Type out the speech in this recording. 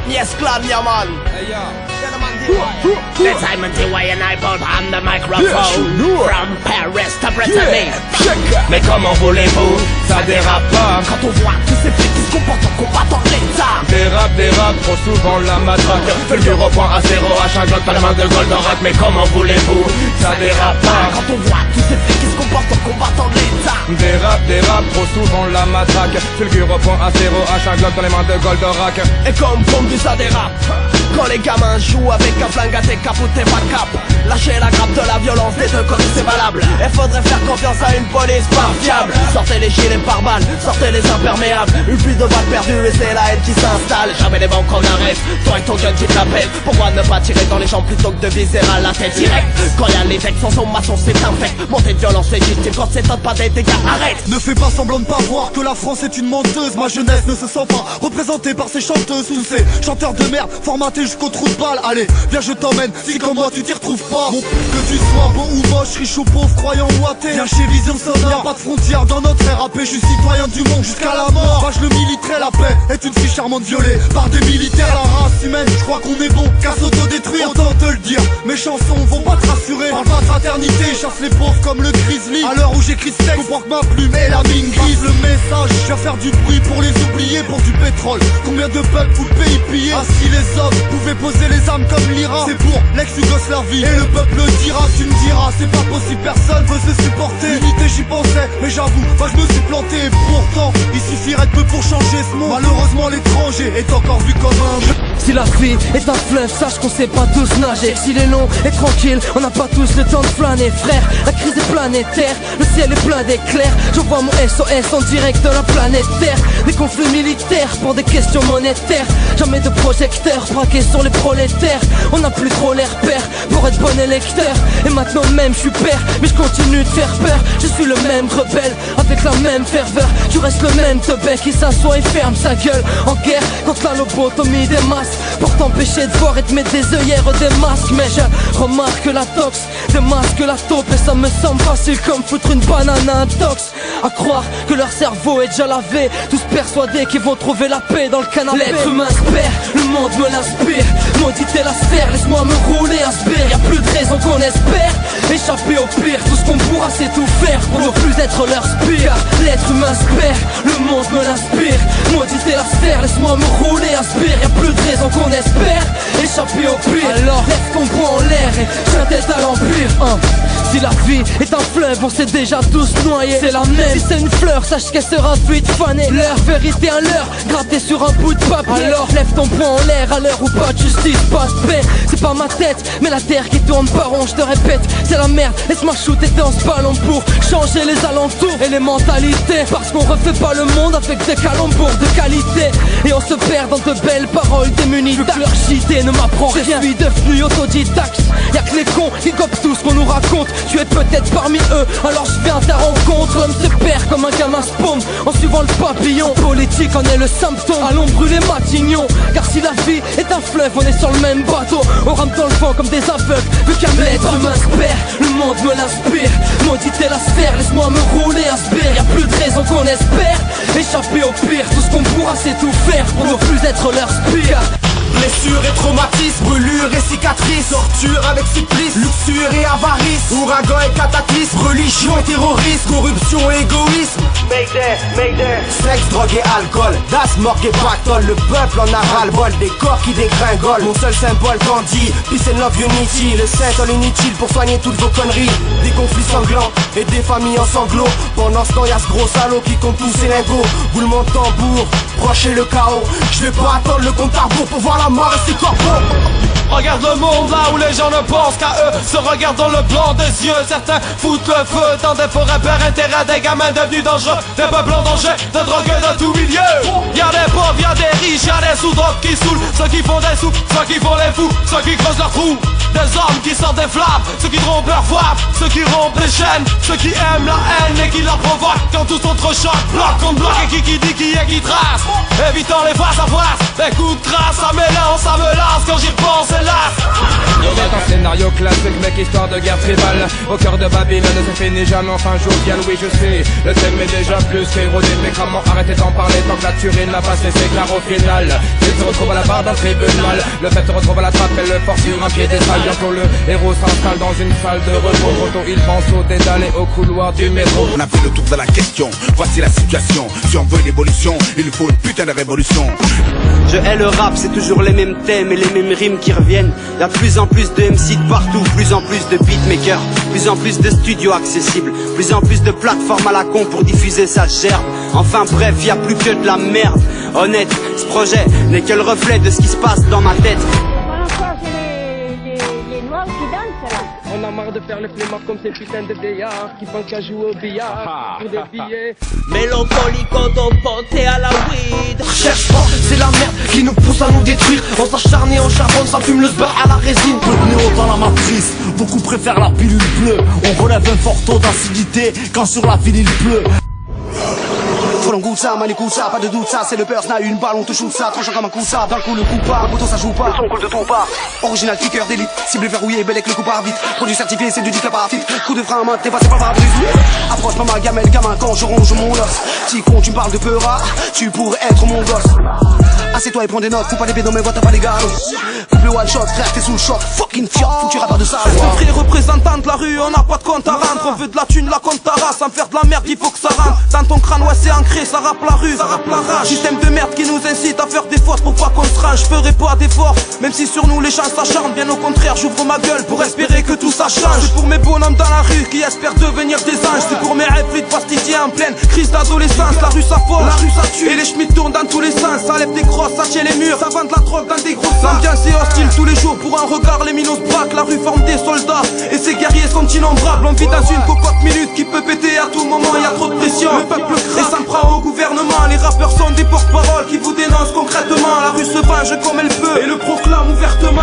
Yes, clan, yeah, man. Hey, yo. The Simon T.Y. and I both on the microphone. From Paris to Brittany. Mais comment voulez-vous, ça dérape pas. Quand on voit tous ces flics qui se comportent en combattant l'État. Dérape, trop souvent la matraque. Fulgure au point à zéro, à chaque glotte, pas la main de Goldorak. Mais comment voulez-vous, ça dérape pas. Quand on voit tous ces flics qui se comportent en combattant l'État. Dérape, trop souvent la matraque. Fulgure au point à zéro, à chaque glotte, dans les mains de Goldorak. Et comme dit ça dérape. Quand les gamins jouent avec un flingue à tes capes ou tes pas cap. Lâchez la grappe de la violence des deux côtés, c'est valable. Et faudrait faire confiance à une police pas fiable. Sortez les gilets par balles, sortez les imperméables. Une pluie de balles perdues et c'est la haine qui s'installe. Jamais les banques qu'on arrête, toi et ton gun qui t'appelle. Pourquoi ne pas tirer dans les jambes plutôt que de viser à la tête direct. Quand y'a les textes sans sommation c'est infect. Montée de violence légitime quand c'est pas des dégâts, arrête. Ne fais pas semblant de pas voir que la France est une menteuse. Ma jeunesse ne se sent pas représentée par ces chanteuses. Tous ces chanteurs de merde formatés jusqu'au trou de balle. Allez, viens je t'emmène, si comme moi tu t'y retrouves pas. Bon, que tu sois beau ou moche, riche ou pauvre, croyant ou athée, viens chez Vision Sonore. Y'a pas de frontières dans notre RAP, je suis citoyen du monde jusqu'à la mort. Vache le militaire, la paix est une fille charmante violée par des militaires. La race humaine, je crois qu'on est bon qu'à s'autodétruire. Autant te le dire, mes chansons vont pas te rassurer. Parle pas de fraternité, chasse les pauvres comme le grizzly. À l'heure où j'écris ce texte, comprends que ma plume est la mine grise. Le message, je viens faire du bruit pour les oublier, pour du pétrole. Combien de peuples tout le pays pillé. Ainsi les hommes pouvaient poser les armes comme l'Iran. C'est pour l'ex-Yougoslavie et le peuple dira. Tu me diras, c'est pas possible, personne veut se supporter. Unité j'y pensais, mais j'avoue, bah je me suis planté. Et pourtant, il suffirait de peu pour changer ce monde. Malheureusement l'étranger est encore vu comme un... Si la vie est un fleuve, sache qu'on sait pas tous nager. S'il est long et tranquille, on n'a pas tous le temps de flâner. Frère, la crise est planétaire, le ciel est plein d'éclairs. J'envoie mon SOS en direct de la planète Terre. Des conflits militaires pour des questions monétaires. Jamais de projecteurs braqués sur les prolétaires. On n'a plus trop l'air père pour être bon électeur. Et maintenant même je suis père, mais je continue de faire peur. Je suis le même rebelle, avec la même ferveur. Je reste le même teubé qui s'assoit et ferme sa gueule. En guerre contre la lobotomie des masses, pour t'empêcher de voir et te mettre des œillères, des masques. Mais je remarque la tox, démasque la taupe. Et ça me semble facile comme foutre une banane à un tox. À croire que leur cerveau est déjà lavé, tous persuadés qu'ils vont trouver la paix dans le canapé. L'être humain se perd, le monde me l'inspire. Maudite est la sphère, laisse-moi me rouler un sbire. Y'a plus de raison qu'on espère échapper au pire. Tout ce qu'on pourra c'est tout faire pour ne plus être leur spire. L'être humain se perd, le monde me l'inspire. Maudite est la sphère, laisse-moi me rouler un sbire. Y'a plus de raison qu'on espère échapper au pire. Alors lève ton poing en l'air et tiens tête à l'empire. Si la vie est un fleuve, on s'est déjà tous noyés. C'est la même, si c'est une fleur, sache qu'elle sera vite fanée. Leur vérité à l'heure, grattée sur un bout de papier. Alors lève ton poing en l'air à l'heure où pas de justice, pas de paix. C'est pas ma tête, mais la terre qui tourne par rond. Je te répète, c'est la merde, laisse-moi shooter dans ce ballon pour changer les alentours et les mentalités. Parce qu'on refait pas le monde avec des calembours de qualité. Et on se perd dans de belles paroles démunies. Plus que leur JT ne m'apprend rien. Je suis devenu autodidacte, y'a que les cons qui copent tout ce qu'on nous raconte. Tu es peut-être parmi eux, alors je viens à ta rencontre. L'homme se perd comme un gamin spawn en suivant le papillon. Politique en est le symptôme, allons brûler Matignon. Car si la vie est un fleuve, on est sur le même bateau. On rame dans le vent comme des aveugles, vu qu'un l'être humain se perd, le monde me l'inspire. Maudite est la sphère, laisse-moi me rouler un sbire. Y'a plus de raison qu'on espère échapper au pire. Tout ce qu'on pourra c'est tout faire pour ne plus être leur spire. Blessures et traumatismes, brûlures et cicatrices, torture avec supplice, luxure et avarice, ouragan et cataclysme, religion et terrorisme, corruption et égoïsme. Mayday, sexe, drogue et alcool, das, morgue et pactole. Le peuple en a ras-le-bol, des corps qui dégringolent. Mon seul symbole Gandhi, peace and love unity. Le Saint inutile pour soigner toutes vos conneries. Des conflits sanglants et des familles en sanglots. Pendant ce temps y'a ce gros salaud qui compte tous ses lingots. Roulement de tambour, proche et le chaos. Je vais pas attendre le compte à rebours pour voir la mort et ses corbeaux. Regarde le monde là où les gens ne pensent qu'à eux, se regardent dans le blanc des yeux. Certains foutent le feu dans des forêts par intérêt, des gamins devenus dangereux, des peuples en danger, de drogue dans tout milieu. Y'a des pauvres, y'a des riches, y'a des sous-drogues qui saoulent. Ceux qui font des sous, ceux qui font les fous, ceux qui creusent leurs trous. Des hommes qui sortent des flammes, ceux qui trompent leur voix, ceux qui rompent les chaînes, ceux qui aiment la haine et qui la provoquent quand tous s'entrechoquent, bloc contre bloc. Et qui dit qui est qui trace, évitant les face à face. Des coups de trace, ça m'élance, ça me lance quand j'y pense hélas. C'est un scénario classique mec, histoire de guerre tribale. Au cœur de Babylone, ça finit jamais enfin jovial. Oui je sais, le thème est déjà plus qu'érodé. Mais comment arrêter d'en parler tant que la tuerie n'a pas cessé? Car au final, il se retrouve à la barre d'un tribunal. Le fait se retrouve à la trappe et le force sur un pied d'étal. Bientôt le héros s'installe dans une salle de repos. Bientôt il pense au dédale et au couloir du métro. On a fait le tour de la question, voici la situation. Si on veut une évolution, il faut une putain de révolution. Je hais le rap, c'est toujours les mêmes thèmes et les mêmes rimes qui reviennent. Y'a de plus en plus de MC de partout, plus en plus de beatmakers, plus en plus de studios accessibles, plus en plus de plateformes à la con pour diffuser sa gerbe. Enfin bref, y'a plus que de la merde. Honnête, ce projet n'est que le reflet de ce qui se passe dans ma tête. Les noirs qui dansent là. On a marre de faire les flemmards comme ces putains de vieillards qui pensent qu'à jouer au billard pour des billets. Mélancolique quand on pensait à la weed. Cherche pas, c'est la merde qui nous pousse à nous détruire. On s'acharne et on charbonne, ça fume le sbeurre à la résine. Peu de néo dans la matrice, beaucoup préfèrent la pilule bleue. On relève un fort taux d'acidité quand sur la ville il pleut. Faut l'on goûte ça, man écoute ça, pas de doute ça. C'est le burst, n'a une balle, on te shoot ça. Tranchant comme un coup ça, d'un coup le coup pas. Bouton ça joue pas, le son coule de ton pas. Original kicker d'élite, cible verrouillé, bel avec le coup par vite. Produit certifié, c'est du disque par fit. Coup de frein à main, t'es passé par la brise. Approche pas ma gamelle, gamin, quand je ronge mon os. Si con, tu me parles de peura, tu pourrais être mon gosse. Assieds-toi et prends des notes, fous pas les pédos mais vote pas les gars. Coupe le one shot, frère, t'es sous le choc. Fucking fiat, foutu rapport de ça. Frère représentant de la rue, on n'a pas de compte à rendre. On veut de la thune, la compte ta race. Sans faire de la merde, il faut que ça rentre. Dans ton crâne, ouais, c'est ancré, ça rappe la rue, ça rappe la rage. Système de merde qui nous incite à faire des fautes pour pas qu'on se range. Je ferai pas d'efforts, même si sur nous les gens s'acharnent. Bien au contraire, j'ouvre ma gueule pour espérer que tout ça change. C'est pour mes bonhommes dans la rue qui espèrent devenir des anges. C'est pour mes rêves de pastissiers en pleine crise d'adolescence. La rue ça force, la rue ça tue. Et les schmitts tournent dans tous les sens. Ça lève des crosses, ça tient les murs. Ça vend de la drogue dans des gros sacs. L'ambiance est hostile tous les jours. Pour un regard, les minos braquent. La rue forme des soldats. Et ces guerriers sont innombrables. On vit dans une cocotte minute qui peut péter à tout moment. Y a trop de pression. Le peuple craque et s'en prend au gouvernement. Les rappeurs sont des porte-paroles qui vous dénoncent concrètement. La rue se venge comme elle peut et le proclame ouvertement.